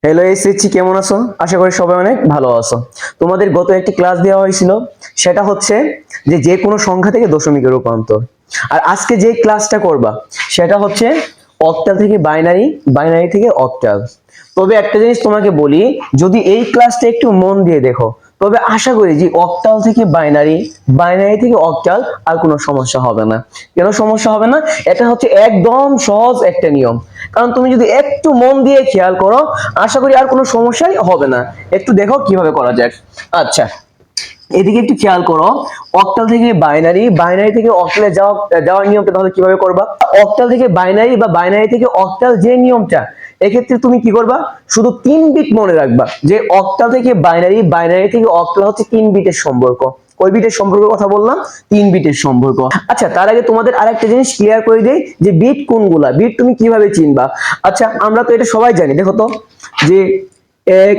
Hello SSC, কেমন আছো? আশা করি সবাই অনেক ভালো আছো। তোমাদের গত একটি ক্লাস দেওয়া হয়েছিল, সেটা হচ্ছে যে কোনো সংখ্যা থেকে দশমিকের রূপান্তর। আর আজকে যে ক্লাসটা করবা সেটা হচ্ছে অক্টাল থেকে বাইনারি, বাইনারি থেকে অক্টাল। তবে একটা জিনিস তোমাকে বলি, যদি এই ক্লাসটা একটু মন দিয়ে দেখো তবে আশা করি যে অক্টাল থেকে বাইনারি, বাইনারি থেকে অক্টাল আর কোনো সমস্যা হবে না। কেন সমস্যা হবে না? এটা হচ্ছে একদম সহজ একটা নিয়ম। কারণ তুমি যদি একটু মন দিয়ে খেয়াল করো আশা করি আর কোনো সমস্যাই হবে না। একটু দেখো কিভাবে করা যায়। আচ্ছা, এদিকে একটু খেয়াল করো, অক্টাল থেকে বাইনারি, বাইনারি থেকে অক্টালে যাওয়ার নিয়মটা তাহলে কিভাবে করবা? অক্টাল থেকে বাইনারি বা বাইনারি থেকে অক্টাল যে নিয়মটা, এক্ষেত্রে তুমি কি করবা? শুধু 3 বিট মনে রাখবা যে অক্টাল থেকে বাইনারি, বাইনারি থেকে অক্টাল হচ্ছে 3 বিটের সম্পর্ক। কয় বিটের সম্পর্কের কথা বললাম? 3 বিটের সম্পর্ক। আচ্ছা, তার আগে তোমাদের আরেকটা জিনিস ক্লিয়ার করে দেই যে বিট কোনগুলা, বিট তুমি কিভাবে চিনবা। আচ্ছা, আমরা তো এটা সবাই জানি, দেখো তো যে এক,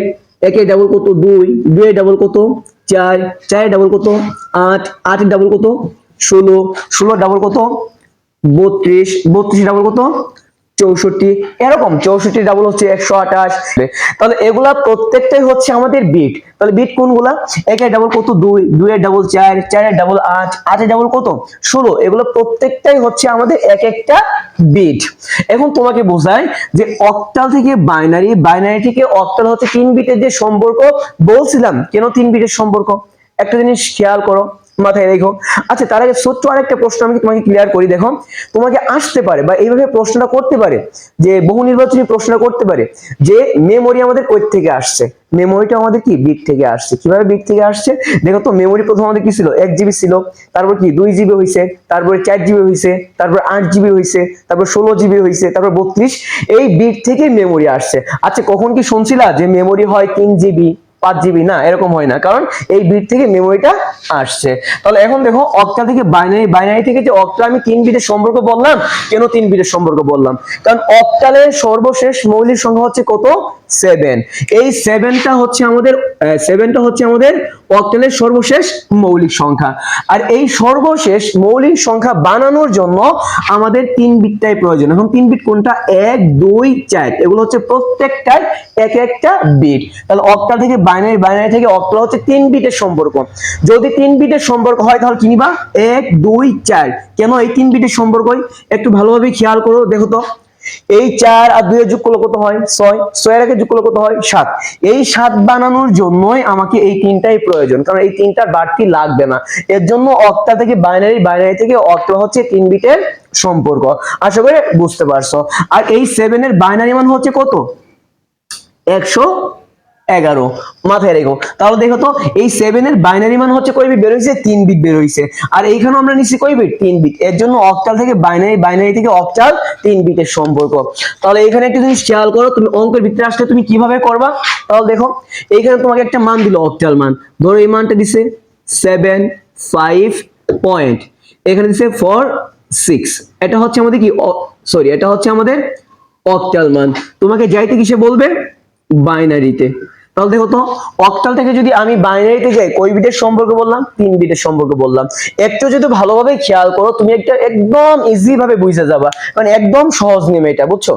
একে ডাবল কত, দুই, দুই ডাবল কত, চার, চার ডাবল কত, আট, আট ডাবল কত, 16, 16 ডাবল কত, 32, 32 ডাবল কত, 64। এরকম 64 ডাবল হচ্ছে 128। তাহলে এগুলা প্রত্যেকটাই হচ্ছে আমাদের বিট। তাহলে বিট কোনগুলা? একের ডাবল কত, দুই, দুইয়ের ডাবল চার, চারের ডাবল আট, আটের ডাবল কত, 16। এগুলো প্রত্যেকটাই হচ্ছে আমাদের এক একটা বিট। এখন তোমাকে বোঝায় যে অক্টাল থেকে বাইনারি, বাইনারি থেকে অক্টাল হচ্ছে 3 বিটের যে সম্পর্ক বলছিলাম। কেন 3 বিটের সম্পর্ক? একটা জিনিস খেয়াল করো, মাথায় রেখো। আচ্ছা, তার আগে ছোট্ট আরেকটা প্রশ্ন আমি তোমাকে ক্লিয়ার করি। দেখো, তোমাকে আসতে পারে বা এইভাবে প্রশ্নটা করতে পারে, যে বহু নির্বাচনী প্রশ্ন করতে পারে যে মেমোরি আমাদের কই থেকে আসছে। মেমোরিটা আমাদের কি বিট থেকে আসছে। কিভাবে বিট থেকে আসছে? দেখো তো, মেমোরি প্রথম আমাদের কি ছিল? 1 জিবি ছিল, তারপর কি 2 জিবি হইছে, তারপরে 4 জিবি হইছে, তারপর 8 জিবি হইছে, তারপর 16 জিবি হইছে, তারপর 32। এই বিট থেকে মেমোরি আসছে। আচ্ছা, কখন কি শুনছিলা যে মেমোরি হয় 3 জিবি, 5 জিবি? না, এরকম হয় না, কারণ এই বিট থেকে মেমোরিটা আসছে। তাহলে এখন দেখো, অক্টাল থেকে বাইনারি, বাইনারি থেকে যে অক্টাল আমি 3 বিটের সম্পর্ক বললাম। কেন 3 বিটের সম্পর্ক বললাম? কারণ অক্টালের সর্বশেষ মৌলিক সংখ্যা হচ্ছে কত? 7। এই 7টা হচ্ছে আমাদের, 7টা হচ্ছে আমাদের অক্টালের সর্বশেষ মৌলিক সংখ্যা। আর এই সর্বশেষ মৌলিক সংখ্যা বানানোর জন্য আমাদের 3 বিটটাই প্রয়োজন। এখন 3 বিট কোনটা? 1, 2, 4। এগুলো হচ্ছে প্রত্যেকটাই এক একটা বিট। তাহলে অক্টাল থেকে বাইনারি, বাইনারি থেকে অক্টাল হচ্ছে 3 বিটের সম্পর্ক। যদি 3 বিটের সম্পর্ক হয় তাহলে কি নিবা? 1, 2, 4। কেন এই 3 বিটের সম্পর্ক? একটু ভালোভাবে খেয়াল করো, দেখো তো। এই 4 আর 2 এর যোগ করলে কত হয়? 6, 6 এর যোগ করলে কত হয়? 7। এই 7 বানানোর জন্যই আমাকে এই তিনটাই প্রয়োজন, কারণ এই তিনটার বাড়তি লাগবে না। এর জন্য অক্টাল থেকে বাইনারি, বাইনারি থেকে অক্টাল হচ্ছে 3 বিটের সম্পর্ক। আশা করি বুঝতে পারছো। আর এই 7 এর বাইনারি মান হচ্ছে কত? 111। মাথায় রেখো। তাহলে দেখো তো, এই 7 এর বাইনারি মান হচ্ছে কয় বিট বের হইছে? 3 বিট বের হইছে। আর এইখানে আমরা নিছি কয় বিট? 3 বিট। এর জন্য অক্টাল থেকে বাইনারি, বাইনারি থেকে অক্টাল 3 বিটের সম্পর্ক। তাহলে এখানে একটা জিনিস খেয়াল করো, তুমি অঙ্কের ভিতরে আসলে তুমি কিভাবে করবা? তাহলে দেখো, এইখানে তোমাকে একটা মান দিল, অক্টাল মান। ধরো এই মানটা দিছে 7, 5 পয়েন্ট, এখানে দিছে 4, 6। এটা হচ্ছে আমাদের কি, সরি, এটা হচ্ছে আমাদের অক্টাল মান। তোমাকে যাইতে কিসে বলবে? বাইনারিতে। তাহলে দেখো তো, অক্টাল থেকে যদি আমি বাইনারিতে যাই, কয় বিটের সম্পর্ক বললাম? 3 বিটের সম্পর্ক বললাম। একটু যদি ভালোভাবে খেয়াল করো, তুমি একটা একদম ইজি ভাবে বুঝে যাবা, কারণ একদম সহজ নিয়ম এটা, বুঝছো?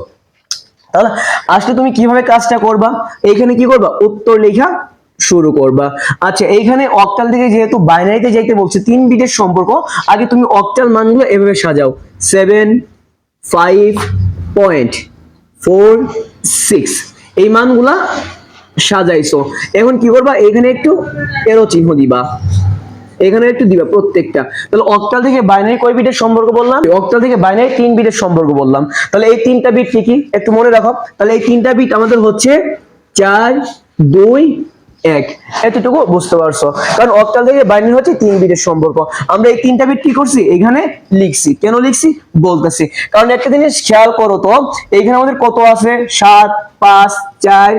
তাহলে আসলে তুমি কিভাবে কাজটা করবা? এইখানে কি করবা? উত্তর লেখা শুরু করবা। আচ্ছা, এইখানে অক্টাল থেকে যেহেতু বাইনারিতে যাইতে বলছে, 3 বিটের সম্পর্ক, আগে তুমি অক্টাল মানগুলো এভাবে সাজাও। 7, 5 পয়েন্ট, 4, 6। এই মানগুলা সাজাইছো। এখন কি করবা? এখানে একটু এরো চিহ্ন দিবা, এখানে একটু দিবা প্রত্যেকটা। তাহলে অক্টাল থেকে বাইনারি কয় বিটের সম্পর্ক বললাম? অক্টাল থেকে বাইনারি 3 বিটের সম্পর্ক বললাম। তাহলে এই 3টা বিট কি কি একটু মনে রাখো। তাহলে এই 3টা বিট আমাদের হচ্ছে 4, 2, 1। এতটুকু বুঝতে পারছো? কারণ অক্টাল থেকে বাইনারি হচ্ছে 3 বিটের সম্পর্ক। আমরা এই 3টা বিট কি করছি? এখানে লিখছি। কেন লিখছি বলতেছি। কারণ একটা জিনিস খেয়াল করো তো, এইখানে আমাদের কত আছে? 7, 5, 4,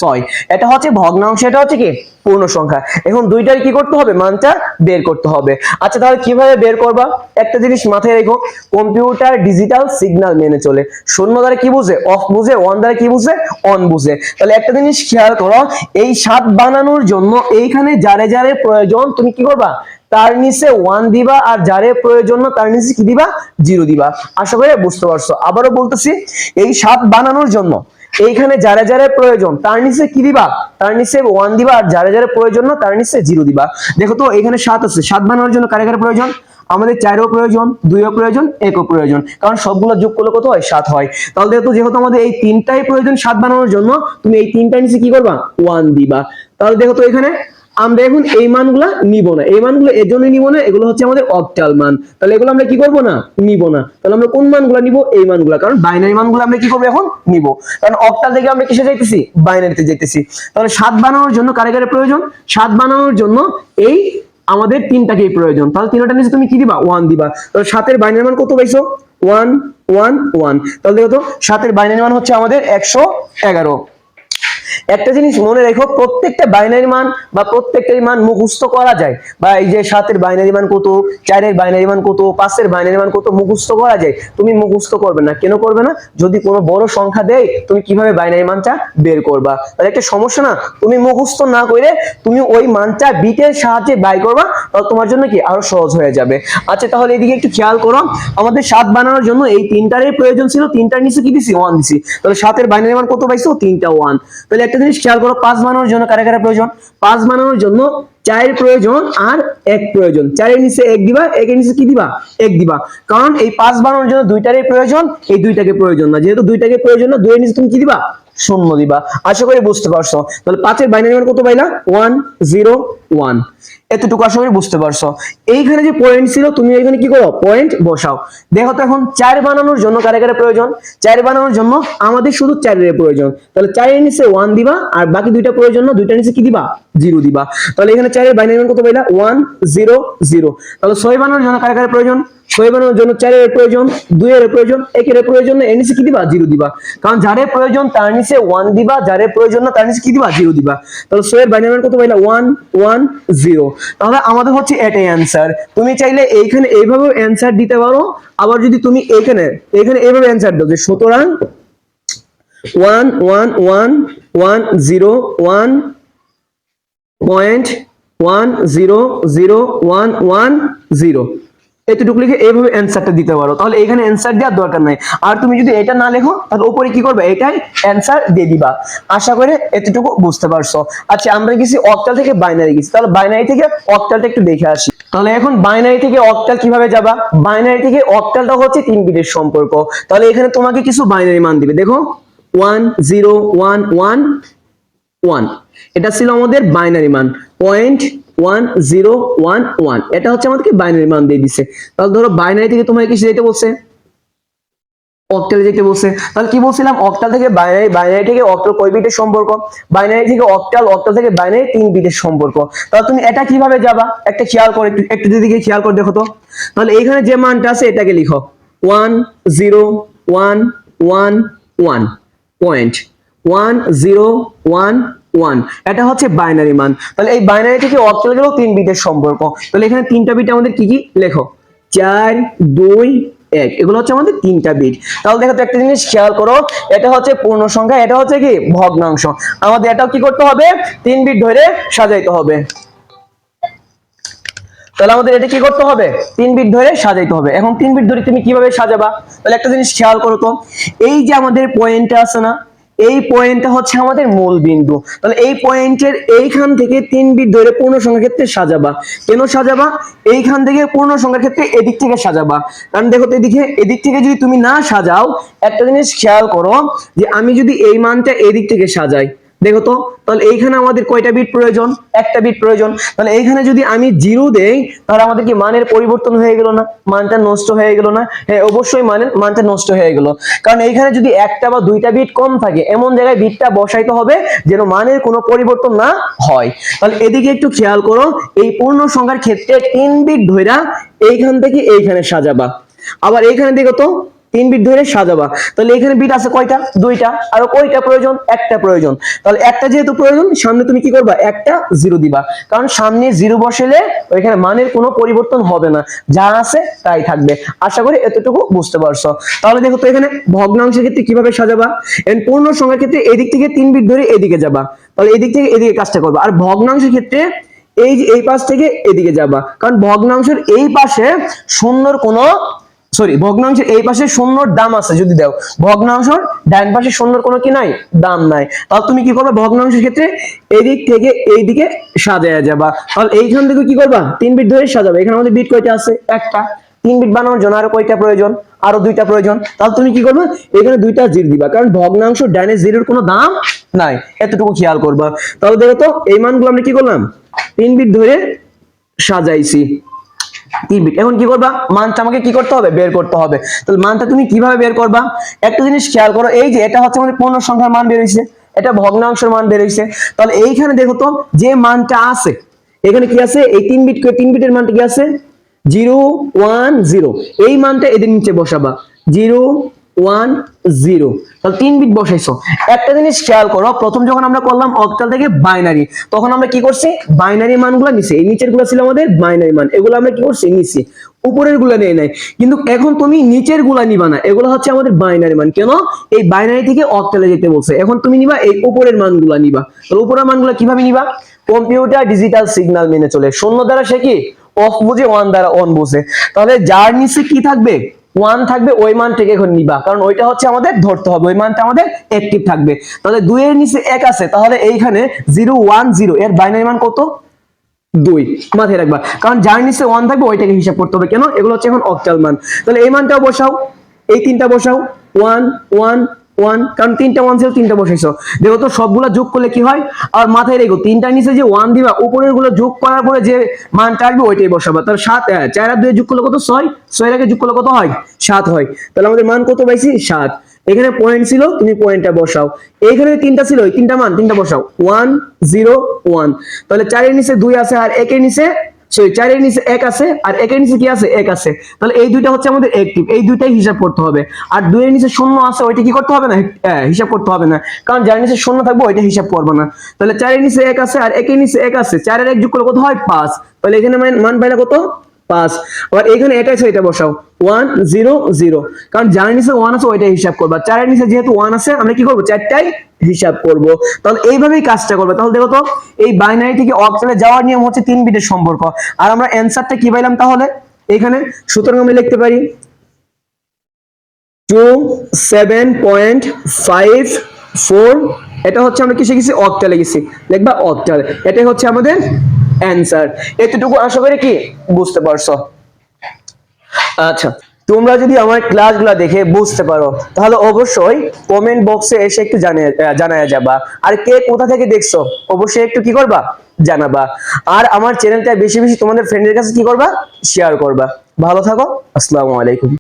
6। এটা হচ্ছে ভগ্নাংশ, এটা হচ্ছে কি পূর্ণ সংখ্যা। এখন দুইটার কি করতে হবে? মানটা বের করতে হবে। আচ্ছা, তাহলে কিভাবে বের করবা? একটা জিনিস মাথায় রেখো, কম্পিউটার ডিজিটাল সিগন্যাল মেনে চলে। 0 দ্বারা কি বুঝে? অফ বুঝে। 1 দ্বারা কি বুঝে? অন বুঝে। তাহলে একটা জিনিস খেয়াল করো, এই 7 বানানোর জন্য এইখানে যারে যারে প্রয়োজন তুমি কি করবা? তার নিচে 1 দিবা, আর যারে প্রয়োজন না তার নিচে কি দিবা? 0 দিবা। আশা করি বুঝতে পারছো। আবারও বলতেছি, এই 7 বানানোর জন্য এইখানে যারা যারা প্রয়োজন তার নিচে কি দিবা, তার নিচে 1 দিবা, আর যারা যারা প্রয়োজন না তার নিচে 0 দিবা। দেখো তো এখানে 7 আছে, 7 বানানোর জন্য কারে কারে প্রয়োজন, আমাদের 4ও প্রয়োজন, 2ও প্রয়োজন, 1ও প্রয়োজন, কারণ সবগুলো যোগ করলে কত হয়, 7 হয়। তাহলে দেখো যেহেতু আমাদের এই তিনটাই প্রয়োজন 7 বানানোর জন্য, তুমি এই তিনটার নিচে কি করবা, 1 দিবা। তাহলে দেখো তো এখানে আমরা এখন এই মানগুলা নিব না, এই মানগুলো এর জন্য নিব না, এগুলো হচ্ছে আমাদের অক্টাল মান, তাহলে এগুলো আমরা কি করব না, নিব না। তাহলে আমরা কোন মানগুলো নিব, এই মানগুলো, কারণ বাইনারি মানগুলো আমরা কি করব এখন নিব, কারণ অক্টাল থেকে আমরা কিসে যাইতেছি, বাইনারিতে যাইতেছি। তাহলে 7 বানানোর জন্য কারে কারে প্রয়োজন, 7 বানানোর জন্য এই আমাদের তিনটাকেই প্রয়োজন, তাহলে তিনটার নিচে তুমি কি দিবা, 1 দিবা। তাহলে 7 এর বাইনারি মান কত পাইছো, 1 1 1। তাহলে দেখো তো 7 এর বাইনারি মান হচ্ছে আমাদের 111। একটা জিনিস মনে রেখো, প্রত্যেকটা বাইনারি মান বা প্রত্যেকটাই মান মুখস্থ করা যায়, বা এই যে 7 এর বাইনারি মান কত, 4 এর বাইনারি মান কত, 5 এর বাইনারি মান কত মুখস্থ করা যায়। তুমি মুখস্থ করবে না, কেন করবে না, যদি কোনো বড় সংখ্যা দেয় তুমি কিভাবে বাইনারি মানটা বের করবা, তাহলে একটা সমস্যা না, তুমি মুখস্থ না করে তুমি ওই মানটা বিটের সাহায্যে বাই করবা, তাহলে তোমার জন্য কি আরো সহজ হয়ে যাবে। আচ্ছা তাহলে এদিকে একটু খেয়াল করো, আমাদের 7 বানানোর জন্য এই তিনটারই প্রয়োজন ছিল, তিনটার নিচে কি দিছি, 1 দিছি। তাহলে 7 এর বাইনারি মান কত পাইছো, 3টা 1। তাহলে একটা জিনিস খেয়াল করো, 5 বানানোর জন্য কারে কারে প্রয়োজন, 5 বানানোর জন্য 4 প্রয়োজন আর 1 প্রয়োজন, 4 এর নিচে 1 দিবা, 1 এর নিচে কি দিবা, 1 দিবা, কারণ এই 5 বানানোর জন্য দুইটারই প্রয়োজন, এই দুইটাকে প্রয়োজন না, যেহেতু দুইটাকে প্রয়োজন না, 2 এর নিচে তুমি কি দিবা, 0 দিবা। আশা করি বুঝতে পারছো। তাহলে 5 এর বাইনারি মান কত পাইলা, 1 0 1, এতটুকু আশা করি বুঝতে পারছো। এইখানে যে পয়েন্ট ছিল তুমি এখানে কি করো, পয়েন্ট বসাও। দেখো তো এখন 4 বানানোর জন্য কারে কারে প্রয়োজন, 4 বানানোর জন্য আমাদের শুধু 4 এর প্রয়োজন, তাহলে 4 এর নিচে 1 দিবা, আর বাকি দুইটা প্রয়োজন না, দুইটার নিচে কি দিবা, 0 দিবা। তাহলে এখানে 4 এর বাইনারি মান কত পাইলা, 1 0 0। তাহলে 6 বানানোর জন্য কারে কারে প্রয়োজন, 6 বানানোর জন্য 4 এর প্রয়োজন, 2 এর প্রয়োজন, 1 এর প্রয়োজন না, এর নিচে কি দিবা, 0 দিবা, কারণ যার প্রয়োজন তার নিচে 1 দিবা, যার প্রয়োজন না তার নিচে কি দিবা, 0 দিবা। তাহলে 6 এর বাইনারি মান কত পাইলা, 1 1 0। তাহলে আমাদের হচ্ছে এটাই অ্যানসার। তুমি চাইলে এইখানে এইভাবেও অ্যানসার দিতে পারো, আবার যদি তুমি এইখানে এইভাবে অ্যানসার দাও যে সুতরাং 1 1 1 1 0 1 .1001110, এতটুকু লিখে এইভাবে অ্যানসারটা দিতে পারো, তাহলে এখানে অ্যানসার দেওয়ার দরকার নাই। আর তুমি যদি এটা না লেখো তাহলে উপরে কি করবে, এটাই অ্যানসার দিয়ে দিবা। আশা করে এতটুকু বুঝতে পারছো। আচ্ছা আমরা গেছি অক্টাল থেকে বাইনারি গেছি, তাহলে বাইনারি থেকে অক্টালটা একটু দেখে আসি। তাহলে এখন বাইনারি থেকে অক্টাল কিভাবে যাবা, বাইনারি থেকে অক্টালটা হচ্ছে 3 বিটের সম্পর্ক। তাহলে এখানে তোমাকে কিছু বাইনারি মান দিবে, দেখো 1 0 1 1 1, এটা ছিল আমাদের বাইনারি মান, 0.1011, এটা হচ্ছে আমাদেরকে বাইনারি মান দিয়ে দিছে। তাহলে ধরো বাইনারি থেকে তোমাকে কি যেতে বলছে, অক্টালে যেতে বলছে। তাহলে কি বলছিলাম, অক্টাল থেকে বাইনারি, বাইনারি থেকে অক্টাল কয় বিটের সম্পর্ক, বাইনারি থেকে অক্টাল, অক্টাল থেকে বাইনারি 3 বিটের সম্পর্ক। তাহলে তুমি এটা কিভাবে যাবা, একটা খেয়াল করে একটু দিকে খেয়াল করে দেখো তো। তাহলে এখানে যে মানটা আছে এটাকে লিখো 1 0 1 1 1 .1011, এটা হচ্ছে বাইনারি মান। তাহলে এই বাইনারি থেকে অক্টাল গেলেও 3 বিটের সম্পর্ক। তাহলে এখানে 3টা বিট আমাদের কি কি লেখো, 4 2 1, এগুলো হচ্ছে আমাদের 3টা বিট। তাহলে দেখো তো একটা জিনিস খেয়াল করো, এটা হচ্ছে পূর্ণ সংখ্যা, এটা হচ্ছে কি ভগ্নাংশ, আমাদের এটাও কি করতে হবে, 3 বিট ধরে সাজাইতে হবে। তাহলে আমাদের এটা কি করতে হবে, 3 বিট ধরে সাজাইতে হবে। এখন 3 বিট ধরে তুমি কিভাবে সাজাবা, তাহলে একটা জিনিস খেয়াল করো তো, এই যে আমাদের পয়েন্টটা আছে না, এই পয়েন্টটা হচ্ছে আমাদের মূল বিন্দু। তাহলে এই পয়েন্টের এইখান থেকে 3 বিট ধরে পূর্ণ সংখ্যার ক্ষেত্রে সাজাবা। কেন সাজাবা, এইখান থেকে পূর্ণ সংখ্যার ক্ষেত্রে এদিক থেকে সাজাবা, কারণ দেখো তো এদিক থেকে যদি তুমি না সাজাও, একটা জিনিস খেয়াল করো যে আমি যদি এই মানটা এদিক থেকে সাজাই, দেখো তো, তাহলে এইখানে আমাদের কয়টা বিট প্রয়োজন, একটা বিট প্রয়োজন। তাহলে এইখানে যদি আমি 0 দেই, তাহলে আমাদের কি মানের পরিবর্তন হয়ে গেল না, মানটা নষ্ট হয়ে গেল না, হ্যাঁ অবশ্যই মানটা নষ্ট হয়ে গেল, কারণ এইখানে যদি একটা বা দুইটা বিট কম থাকে, এমন জায়গায় বিটটা বসাইতে হবে যেন মানের কোনো পরিবর্তন না হয়। তাহলে এদিকে একটু খেয়াল করো, এই পূর্ণ সংখ্যার ক্ষেত্রে 3 বিট ধইরা এইখান থেকে এইখানে সাজাবা, আবার এইখানে দেখো তো 3 বিট ধরে সাজাবা। তাহলে এখানে বিট আছে কয়টা, 2টা, আর কয়টা প্রয়োজন, একটা প্রয়োজন। তাহলে একটা যেহেতু প্রয়োজন, সামনে তুমি কি করবা, একটা 0 দিবা, কারণ সামনে 0 বসালে ওইখানে মানের কোনো পরিবর্তন হবে না, যা আছে তাই থাকবে। আশা করি এতটুকু বুঝতে পারছো। তাহলে দেখো তো এখানে ভগ্নাংশের ক্ষেত্রে কিভাবে সাজাবা, এন্ড পূর্ণ সংখ্যার ক্ষেত্রে এদিক থেকে 3 বিট ধরে এদিকে যাবা, তাহলে এদিক থেকে এদিকে কাজটা করবা। আর ভগ্নাংশের ক্ষেত্রে এই যে এই পাশ থেকে এদিকে যাবা, কারণ ভগ্নাংশের এই পাশে শূন্যর কোনো সরি, ভগ্নাংশের এই পাশে শূন্যর দাম আছে যদি দাও, ভগ্নাংশের ডান পাশে শূন্যর কোনো কি নাই, দাম নাই, তাহলে তুমি কি করবে ভগ্নাংশের ক্ষেত্রে এদিক থেকে এই দিকে সাজায়া যাবা। তাহলে এইখান থেকে কি করবা 3 বিট ধরে সাজাবে। এখানে আমাদের বিট কয়টা আছে, একটা। 3 বিট বানানোর জন্য আরো কয়টা প্রয়োজন, আরো 2টা প্রয়োজন। তাহলে তুমি কি করবে এখানে 2টা জিরো দিবা, কারণ ভগ্নাংশ ডানে জিরোর কোনো দাম নাই, এতটুকু খেয়াল করবা। তাহলে দেখো তো এই মানগুলো আমরা কি করলাম 3 বিট ধরে সাজাইছি। 3 বিট। এখন কি করবা, মানটা আমাকে কি করতে হবে, বের করতে হবে। তাহলে মানটা তুমি কিভাবে বের করবা, একটা জিনিস খেয়াল করো, এই যে এটা হচ্ছে আমাদের পূর্ণ সংখ্যার মান বের হইছে, এটা ভগ্নাংশের মান বের হইছে। তাহলে এইখানে দেখো তো যে মানটা আছে, এখানে কি আছে, এই 3 বিট 3 বিটের মানটা কি আছে 0 1 0, এই মানটা এদের নিচে বসাবা 0 1 0। তাহলে 3 বিট বসাইছো। একটা জিনিস খেয়াল করো, প্রথম যখন আমরা করলাম অক্টাল থেকে বাইনারি, তখন আমরা কি করছি বাইনারি মানগুলো নিছি, এই নিচের গুলো ছিল আমাদের বাইনারি মান, এগুলো আমরা কি করছি নিছি, উপরের গুলা নেই নাই। কিন্তু এখন তুমি নিচের গুলা নিবা না, এগুলো হচ্ছে আমাদের বাইনারি মান। কেন, এই বাইনারি থেকে অক্টালে যেতে বলছে। এখন তুমি নিবা এই উপরের মানগুলা নিবা। তাহলে উপরের মানগুলা কিভাবে নিবা, কম্পিউটার ডিজিটাল সিগন্যাল মেনে চলে। 0 দ্বারা সে কি অফ বুঝে, 1 দ্বারা অন বুঝে। তাহলে যার নিচে কি থাকবে 1 থাকবে, ওই মানটাকে এখন নিবা, কারণ ওইটা হচ্ছে আমাদের ধরতে হবে, ওই মানটা আমাদের অ্যাক্টিভ থাকবে। তাহলে 2 এর নিচে 1 আছে, তাহলে এইখানে 0 1 0 এর বাইনারি মান কত 2, মাথায় রাখবা, কারণ যার নিচে 1 থাকবে ওইটাকে হিসাব করতে হবে। কেন, এগুলো হচ্ছে এখন অক্টাল মান। তাহলে এই মানটাও বসাও, এই তিনটা বসাও 1 1 1, কারণ 3টা 1 ছিল, 3টা বসাইছো। দেখো তো সবগুলা যোগ করলে কি হয়, আর মাথায় রেখো 3টার নিচে যে 1 দিবা, উপরের গুলো যোগ করার পরে যে মানটা আসবে ওইটাই বসাবা। তাহলে 7 4 আর 2 যোগ করলে কত 6, 6 এর আগে যোগ করলে কত হয় 7 হয়। তাহলে আমাদের মান কত পাইছি 7। এখানে পয়েন্ট ছিল, তুমি পয়েন্টটা বসাও। এইখানে 3টা ছিল, ওই 3টা মান 3টা বসাও 1 0 1। তাহলে 4 এর নিচে 2 আছে, আর 1 এর নিচে 4 এর নিচে 1 আছে, আর 1 এর নিচে কি আছে 1 আছে। তাহলে এই দুইটা হচ্ছে আমাদের অ্যাক্টিভ, এই দুইটাই হিসাব করতে হবে। আর 2 এর নিচে 0 আছে, ওইটা কি করতে হবে না, হিসাব করতে হবে না, কারণ যার নিচে 0 থাকবে ওইটা হিসাব করবে না। তাহলে 4 এর নিচে 1 আছে, আর 1 এর নিচে 1 আছে, 4 এর 1 যোগ করলে কত হয় 5। তাহলে এখানে মান পাইলে কত 5। আবার এখানে এটা আছে, এটা বসাও 1 0 0, কারণ যার নিচে 1 আছে ওইটাই হিসাব করবা। 4 এর নিচে যেহেতু 1 আছে, আমরা কি করব 4টাই হিসাব করব। তাহলে এইভাবেই কাজটা করবে। তাহলে দেখো তো এই বাইনারি থেকে অক্টালে যাওয়ার নিয়ম হচ্ছে 3 বিটের সম্পর্ক। আর আমরা অ্যানসারটা কি পাইলাম তাহলে এখানে, সুতরাং আমি লিখতে পারি 27.54। এটা হচ্ছে আমরা কিসে গেছি, অক্টালে গেছি, দেখবা অক্টাল। এটাই হচ্ছে আমাদের অ্যানসার। এতটুকু আশা করি কি বুঝতে পারছো। আচ্ছা, তোমরা যদি আমার ক্লাসগুলো দেখে বুঝতে পারো, তাহলে অবশ্যই কমেন্ট বক্সে এসে একটু জানায় যাবা। আর কে কোথা থেকে দেখছো অবশ্যই একটু কি করবা, জানাবা। আর আমার চ্যানেলটা বেশি বেশি তোমাদের ফ্রেন্ডের কাছে কি করবা, শেয়ার করবা। ভালো থাকো, আসসালামু আলাইকুম।